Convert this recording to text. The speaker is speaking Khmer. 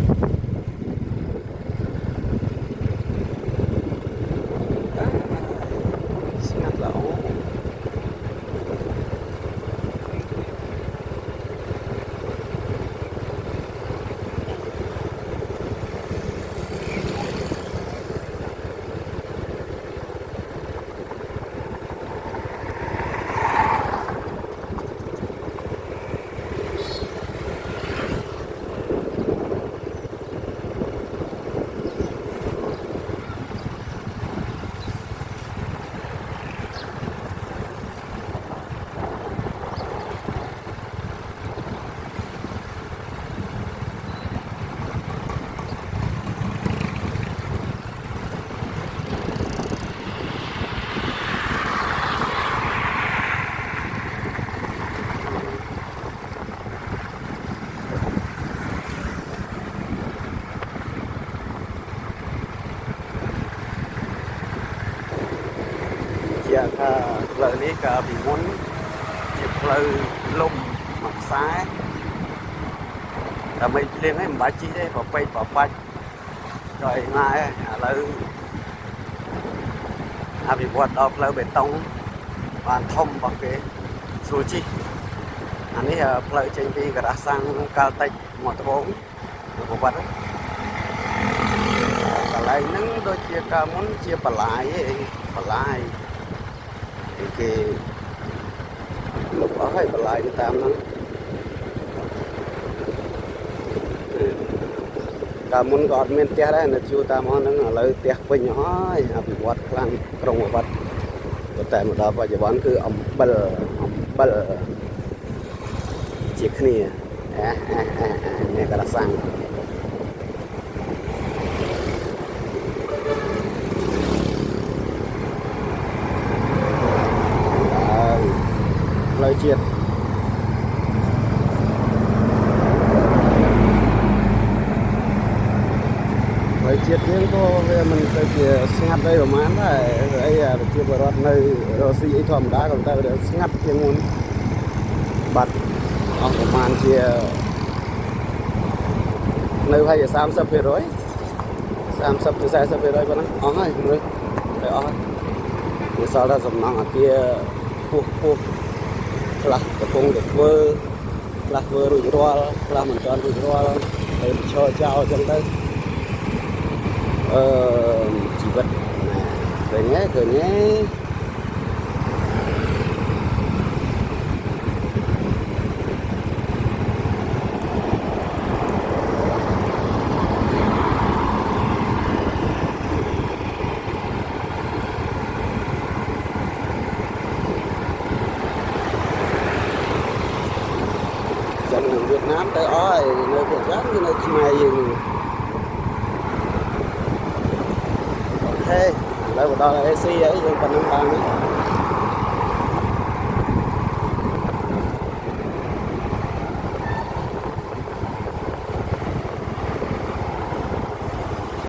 ស្ងាត់ល្អជាថាផ្លូវនេះកាលពីមុនជាផ្លូវលំមួយខ្សែតែមិនភ្លៀងឯងមិនបាច់ជិះទេប្រពេចប្របាច់ចុយណាឥឡូវអភិវឌ្ឍដល់ផ្លូវបេតុងបានធំរបស់គេស្រួលជិះអានេះផ្លូវចេញពីការ៉ាសាំងកាល់តិចមកត្បូងប្រវត្តិកន្លែងហ្នឹងដូចជាកាលមុនជាបលាយឯងបលាយគេលុបអស់ហើយបលាយទៅតាមហ្នឹងកាលមុនក៏អត់មានផ្ទះដែរនៅជួតាមហ្នឹងឥឡូវផ្ទះពេញអស់ហើយអភិវឌ្ឍខ្លាំងក្រុងវត្តតែមកដល់បច្ចុប្បន្នគឺអំបិលជាគ្នានេះការ៉ាសាំងផ្លូវជាតិយើងក៏វាមិនទៅជាស្ងាត់អីប្រហែលដែរអីប្រជាពលរដ្ឋនៅរស់ស៊ីអីធម្មតាក៏តែវាស្ងាត់ជាងមុនបាត់អស់ប្រហែលជានៅហើយ30% 30 ទៅ 40% ប៉ុណ្ណឹងអស់ហើយមើលទៅអស់ហើយវាសល់តែសំណង់អាគារពោះខ្លះកំពុងតែធ្វើខ្លះធ្វើរួចរាល់ខ្លះមិនទាន់រួចរាល់ហើយឈរចោលអញ្ចឹងទៅជីវិតឃើញទេចឹងនឹងវៀតណាមទៅអស់ហើយនៅភាគច្រើនគឺនៅខ្មែរយើងអូខេឥឡូវមកដល់ AC ហើយយើងប៉ុណ្ណឹងបាន